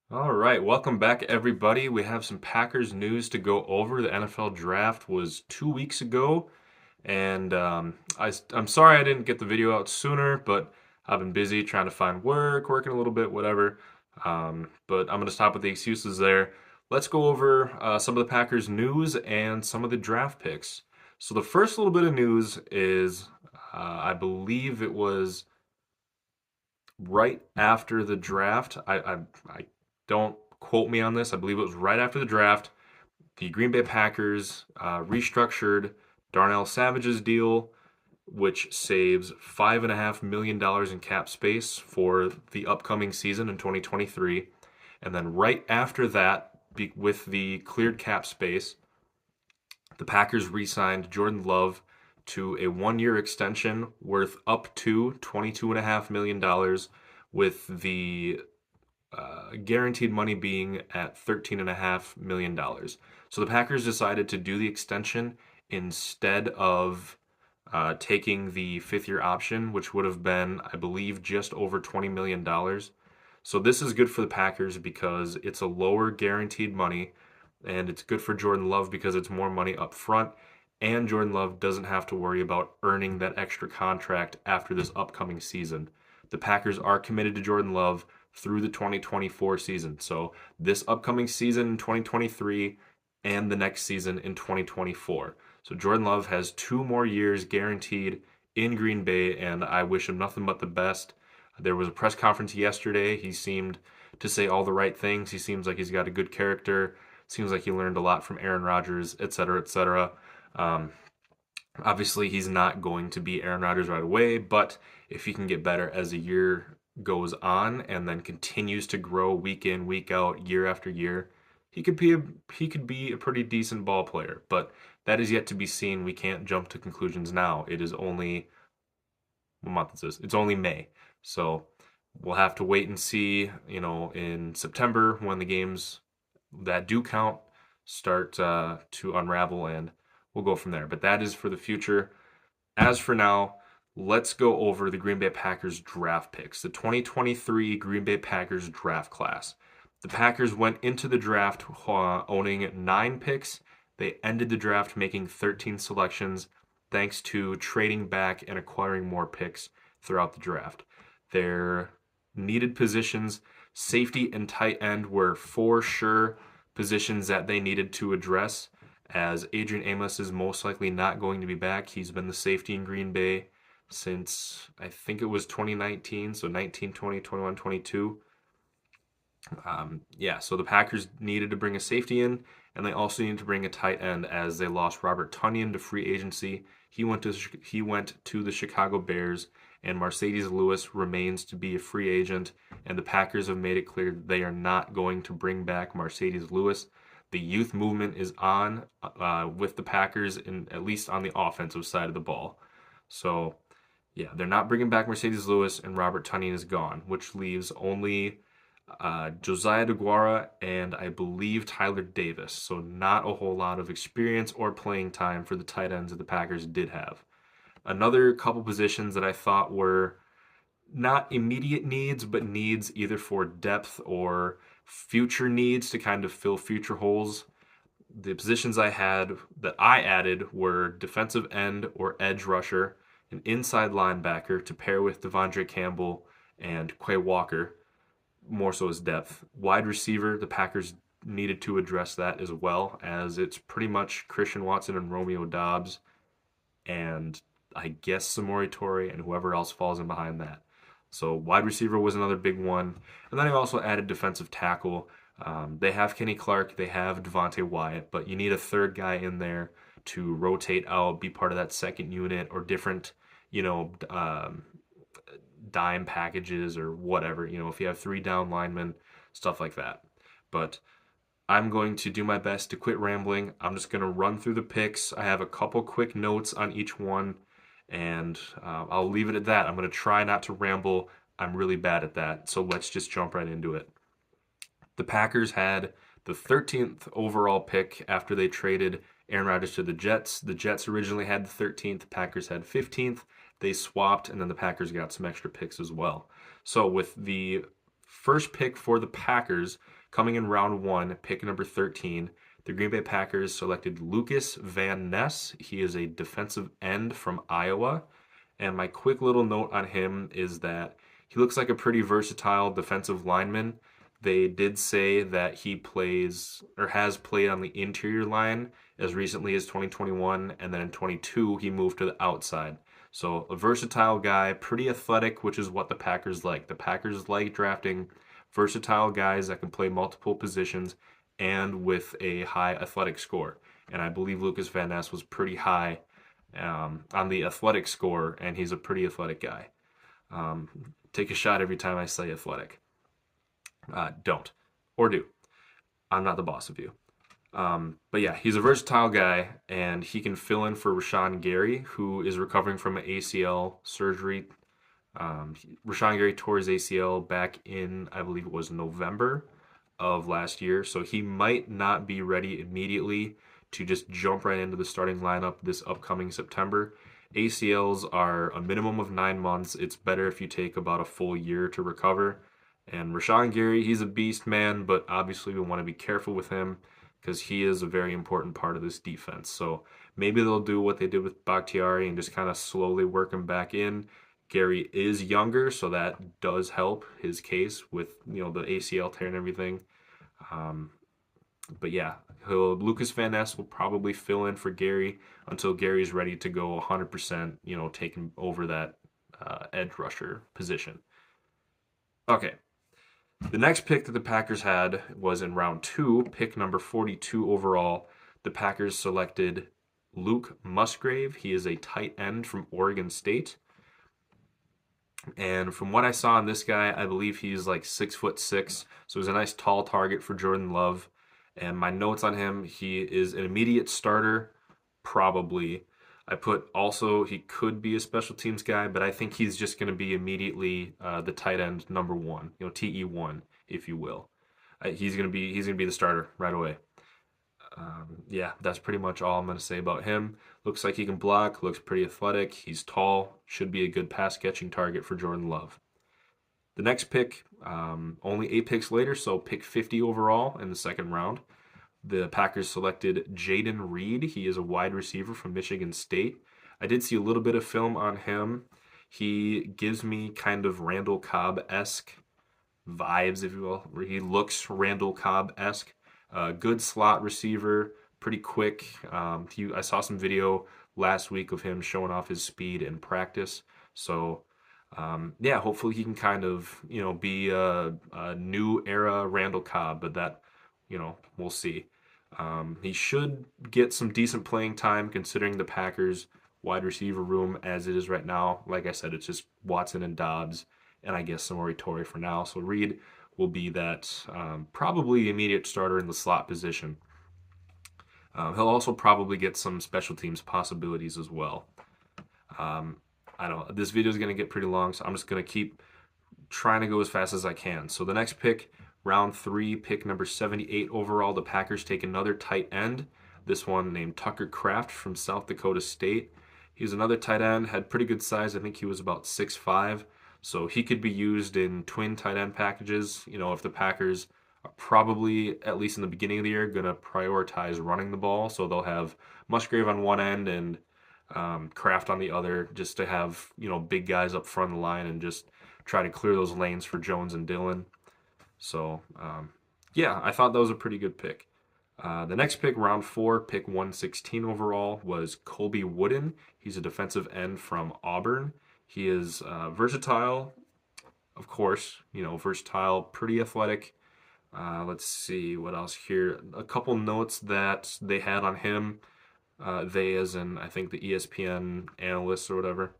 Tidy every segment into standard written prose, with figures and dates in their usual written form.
All right, welcome back, everybody. We have some Packers news to go over. The NFL draft was 2 weeks ago, and I'm sorry I didn't get the video out sooner, but I've been busy trying to find work, working a little bit, whatever. But I'm going to stop with the excuses there. Let's go over some of the Packers news and some of the draft picks. So the first little bit of news is I believe it was right after the draft. I don't quote me on this. I believe it was right after the draft. The Green Bay Packers restructured Darnell Savage's deal, which saves $5.5 million in cap space for the upcoming season in 2023. And then right after that, with the cleared cap space, the Packers re-signed Jordan Love to a 1-year extension worth up to $22.5 million, with the guaranteed money being at $13.5 million. So the Packers decided to do the extension instead of taking the 5th year option, which would have been, I believe, just over $20 million. So this is good for the Packers because it's a lower guaranteed money, and it's good for Jordan Love because it's more money up front, and Jordan Love doesn't have to worry about earning that extra contract after this upcoming season. The Packers are committed to Jordan Love through the 2024 season. So this upcoming season in 2023 and the next season in 2024. So Jordan Love has 2 more years guaranteed in Green Bay, and I wish him nothing but the best. There was a press conference yesterday. He seemed to say all the right things. He seems like he's got a good character. Seems like he learned a lot from Aaron Rodgers, et cetera, et cetera. Um, Obviously, he's not going to be Aaron Rodgers right away, but if he can get better as the year goes on and then continues to grow week in, week out, year after year, he could be a pretty decent ball player. But that is yet to be seen. We can't jump to conclusions now. It is only what month is this? It's only May, so we'll have to wait and see. In September when the games that do count start to unravel, and we'll go from there. But that is for the future. As for now, let's go over the Green Bay Packers draft picks, the 2023 Green Bay Packers draft class. The Packers went into the draft owning 9 picks. They ended the draft making 13 selections thanks to trading back and acquiring more picks throughout the draft. Their needed positions, safety and tight end, were for sure positions that they needed to address, as Adrian Amos is most likely not going to be back. He's been the safety in Green Bay since I think it was 2019, so 19, 20, 21, 22. Yeah, so the Packers needed to bring a safety in, and they also needed to bring a tight end as they lost Robert Tonyan to free agency. He went to the Chicago Bears, and Marcedes Lewis remains to be a free agent. And the Packers have made it clear that they are not going to bring back Marcedes Lewis. The youth movement is on with the Packers, in at least on the offensive side of the ball. So yeah, they're not bringing back Marcedes Lewis, and Robert Tonyan is gone, which leaves only Josiah DeGuara and I believe Tyler Davis. So not a whole lot of experience or playing time for the tight ends that the Packers did have. Another couple positions that I thought were not immediate needs, but needs either for depth or future needs to kind of fill future holes. The positions I had that I added were defensive end or edge rusher, an inside linebacker to pair with Devondre Campbell and Quay Walker, more so as depth. Wide receiver, the Packers needed to address that as well, as it's pretty much Christian Watson and Romeo Doubs, and I guess Samori Torre and whoever else falls in behind that. So wide receiver was another big one, and then I also added defensive tackle. They have Kenny Clark, they have Devonte Wyatt, but you need a third guy in there to rotate out, be part of that second unit, or different, you know, dime packages or whatever. If you have 3 down linemen, stuff like that. But I'm going to do my best to quit rambling. I'm just going to run through the picks. I have a couple quick notes on each one, and I'll leave it at that. I'm going to try not to ramble. I'm really bad at that. So let's just jump right into it. The Packers had the 13th overall pick after they traded Aaron Rodgers to the Jets. The Jets originally had the 13th, the Packers had 15th. They swapped, and then the Packers got some extra picks as well. So with the first pick for the Packers, coming in round 1, pick number 13, the Green Bay Packers selected Lucas Van Ness. He is a defensive end from Iowa. And my quick little note on him is that he looks like a pretty versatile defensive lineman. They did say that he plays or has played on the interior line as recently as 2021, and then in 22 he moved to the outside. So a versatile guy, pretty athletic, which is what the Packers like. The Packers like drafting versatile guys that can play multiple positions and with a high athletic score. And I believe Lucas Van Ness was pretty high on the athletic score, and he's a pretty athletic guy. Take a shot every time I say athletic. Don't. Or do. I'm not the boss of you. But yeah, he's a versatile guy, and he can fill in for Rashan Gary, who is recovering from an ACL surgery. Rashan Gary tore his ACL back in, I believe it was November of last year, so he might not be ready immediately to just jump right into the starting lineup this upcoming September. ACLs are a minimum of 9 months. It's better if you take about a full year to recover. And Rashan Gary, he's a beast, man, but obviously we want to be careful with him because he is a very important part of this defense. So maybe they'll do what they did with Bakhtiari and just kind of slowly work him back in. Gary is younger, so that does help his case with, the ACL tear and everything. But yeah, Lucas Van Ness will probably fill in for Gary until Gary's ready to go 100%, taking over that edge rusher position. Okay. The next pick that the Packers had was in round 2, pick number 42 overall. The Packers selected Luke Musgrave. He is a tight end from Oregon State. And from what I saw on this guy, I believe he's like 6'6", so he's a nice tall target for Jordan Love. And my notes on him, he is an immediate starter, probably. I put also he could be a special teams guy, but I think he's just going to be immediately the tight end number 1, TE1, if you will. He's going to be the starter right away. Yeah, that's pretty much all I'm going to say about him. Looks like he can block, looks pretty athletic, he's tall, should be a good pass catching target for Jordan Love. The next pick, only 8 picks later, so pick 50 overall in the second round. The Packers selected Jaden Reed. He is a wide receiver from Michigan State. I did see a little bit of film on him. He gives me kind of Randall Cobb-esque vibes, if you will. He looks Randall Cobb-esque. Good slot receiver, pretty quick. I saw some video last week of him showing off his speed in practice. So, yeah, hopefully he can kind of, be a new era Randall Cobb, but that, we'll see. He should get some decent playing time considering the Packers wide receiver room as it is right now. Like I said, it's just Watson and Dobbs, and I guess Samori Toure for now. So Reed will be that probably immediate starter in the slot position. He'll also probably get some special teams possibilities as well. I don't know. This video is going to get pretty long, so I'm just going to keep trying to go as fast as I can. So the next pick, round 3, pick number 78 overall, the Packers take another tight end. This one named Tucker Kraft from South Dakota State. He's another tight end, had pretty good size. I think he was about 6'5". So he could be used in twin tight end packages. If the Packers are probably, at least in the beginning of the year, going to prioritize running the ball. So they'll have Musgrave on one end and Kraft on the other, just to have, big guys up front of the line and just try to clear those lanes for Jones and Dillon. So, yeah, I thought that was a pretty good pick. The next pick, round 4, pick 116 overall, was Colby Wooden. He's a defensive end from Auburn. He is versatile, of course, versatile, pretty athletic. Let's see what else here. A couple notes that they had on him. They as in, I think, the ESPN analysts or whatever.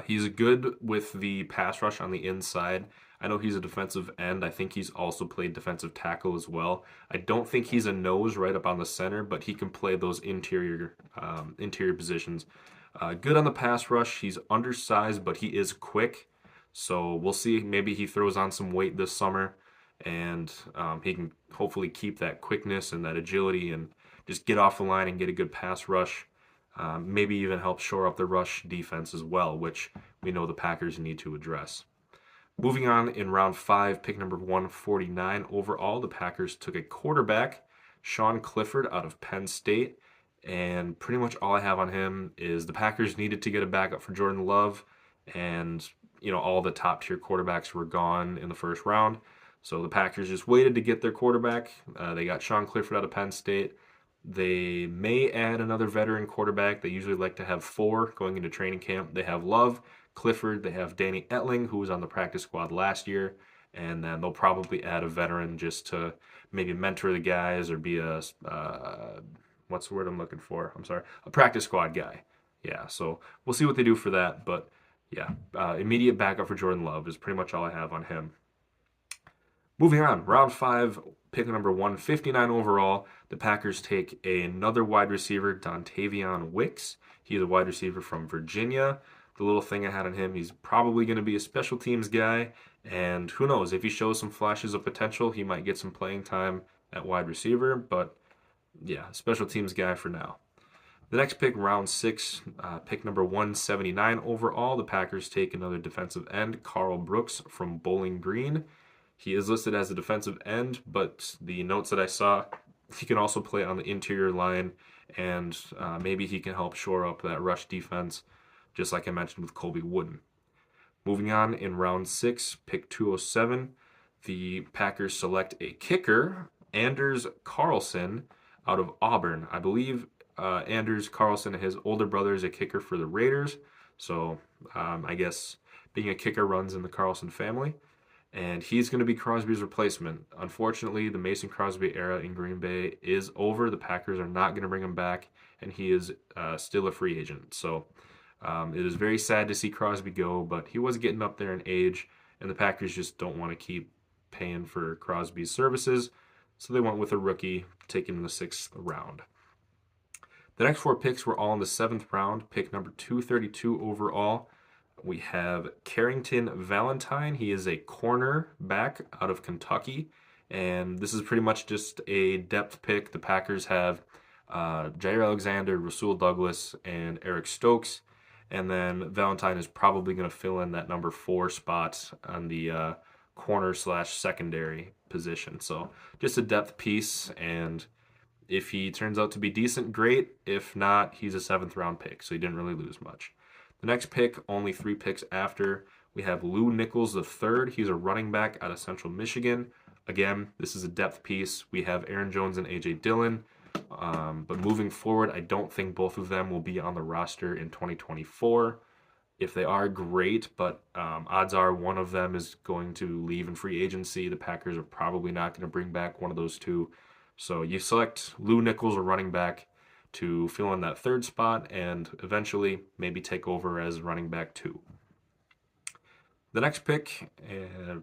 He's good with the pass rush on the inside. I know he's a defensive end. I think he's also played defensive tackle as well. I don't think he's a nose right up on the center, but he can play those interior positions. Good on the pass rush. He's undersized, but he is quick. So we'll see. Maybe he throws on some weight this summer, and he can hopefully keep that quickness and that agility and just get off the line and get a good pass rush. Maybe even help shore up the rush defense as well, which we know the Packers need to address. Moving on in round 5, pick number 149 overall, the Packers took a quarterback, Sean Clifford out of Penn State. And pretty much all I have on him is the Packers needed to get a backup for Jordan Love. And, all the top tier quarterbacks were gone in the first round. So the Packers just waited to get their quarterback. They got Sean Clifford out of Penn State. They may add another veteran quarterback. They usually like to have 4 going into training camp. They have Love, Clifford, they have Danny Etling, who was on the practice squad last year, and then they'll probably add a veteran just to maybe mentor the guys or be a what's the word I'm looking for? I'm sorry, a practice squad guy. Yeah, so we'll see what they do for that, but yeah, immediate backup for Jordan Love is pretty much all I have on him. Moving on, round 5, pick number 159 overall. The Packers take another wide receiver, Dontavion Wicks. He's a wide receiver from Virginia. The little thing I had on him, he's probably going to be a special teams guy. And who knows, if he shows some flashes of potential, he might get some playing time at wide receiver. But yeah, special teams guy for now. The next pick, round 6, pick number 179 overall. The Packers take another defensive end, Carl Brooks from Bowling Green. He is listed as a defensive end, but the notes that I saw, he can also play on the interior line, and maybe he can help shore up that rush defense, just like I mentioned with Colby Wooden. Moving on in round 6, pick 207, the Packers select a kicker, Anders Carlson out of Auburn. I believe Anders Carlson and his older brother is a kicker for the Raiders, so I guess being a kicker runs in the Carlson family. And he's going to be Crosby's replacement. Unfortunately, the Mason Crosby era in Green Bay is over. The Packers are not going to bring him back, and he is still a free agent. So it is very sad to see Crosby go, but he was getting up there in age, and the Packers just don't want to keep paying for Crosby's services. So they went with a rookie, taken in the 6th round. The next 4 picks were all in the 7th round. Pick number 232 overall. We have Carrington Valentine. He is a cornerback out of Kentucky. And this is pretty much just a depth pick. The Packers have Jaire Alexander, Rasul Douglas, and Eric Stokes. And then Valentine is probably going to fill in that number 4 spot on the corner/secondary position. So just a depth piece. And if he turns out to be decent, great. If not, he's a 7th round pick. So he didn't really lose much. The next pick, only 3 picks after, we have Lou Nichols III. He's a running back out of Central Michigan. Again, this is a depth piece. We have Aaron Jones and A.J. Dillon. But moving forward, I don't think both of them will be on the roster in 2024. If they are, great, but odds are one of them is going to leave in free agency. The Packers are probably not going to bring back one of those two. So you select Lou Nichols, a running back, to fill in that 3rd spot and eventually maybe take over as running back 2. The next pick,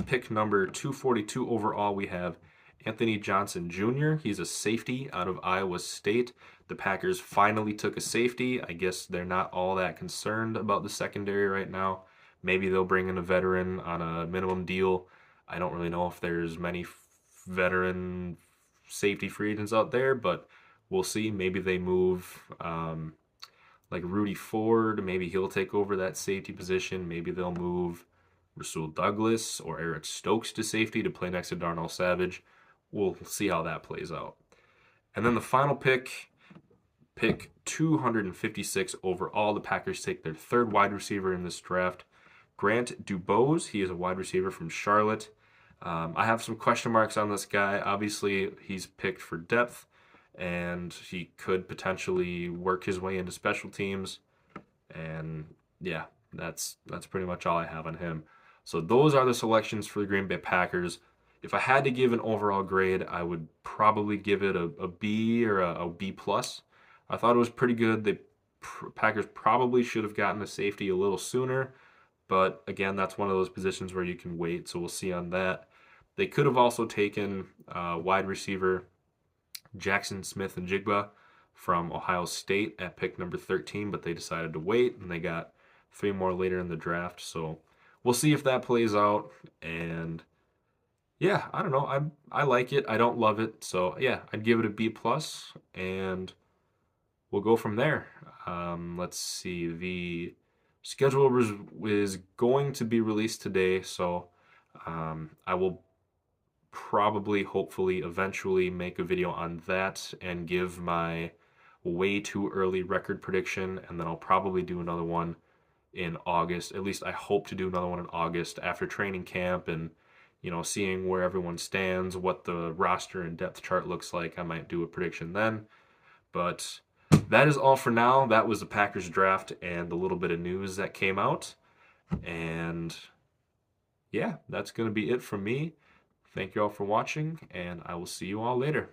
pick number 242 overall, we have Anthony Johnson Jr. He's a safety out of Iowa State. The Packers finally took a safety. I guess they're not all that concerned about the secondary right now. Maybe they'll bring in a veteran on a minimum deal. I don't really know if there's many veteran safety free agents out there, but we'll see. Maybe they move like Rudy Ford. Maybe he'll take over that safety position. Maybe they'll move Rasul Douglas or Eric Stokes to safety to play next to Darnell Savage. We'll see how that plays out. And then the final pick 256 overall. The Packers take their 3rd wide receiver in this draft, Grant Dubose. He is a wide receiver from Charlotte. I have some question marks on this guy. Obviously, he's picked for depth, and he could potentially work his way into special teams. And yeah, that's pretty much all I have on him. So those are the selections for the Green Bay Packers. If I had to give an overall grade, I would probably give it a B or a B plus. I thought it was pretty good. The Packers probably should have gotten a safety a little sooner, but again, that's one of those positions where you can wait, so we'll see on that. They could have also taken wide receiver Jackson Smith-Njigba from Ohio State at pick number 13, but they decided to wait, and they got 3 more later in the draft. So we'll see if that plays out. And yeah, I don't know. I like it. I don't love it. So yeah, I'd give it a B plus, and we'll go from there. Let's see. The schedule is going to be released today, so I will probably, hopefully, eventually make a video on that and give my way too early record prediction, and then I'll probably do another one in August. At least I hope to do another one in August after training camp and, seeing where everyone stands, what the roster and depth chart looks like. I might do a prediction then. But that is all for now. That was the Packers draft and the little bit of news that came out. And yeah, that's going to be it from me. Thank you all for watching, and I will see you all later.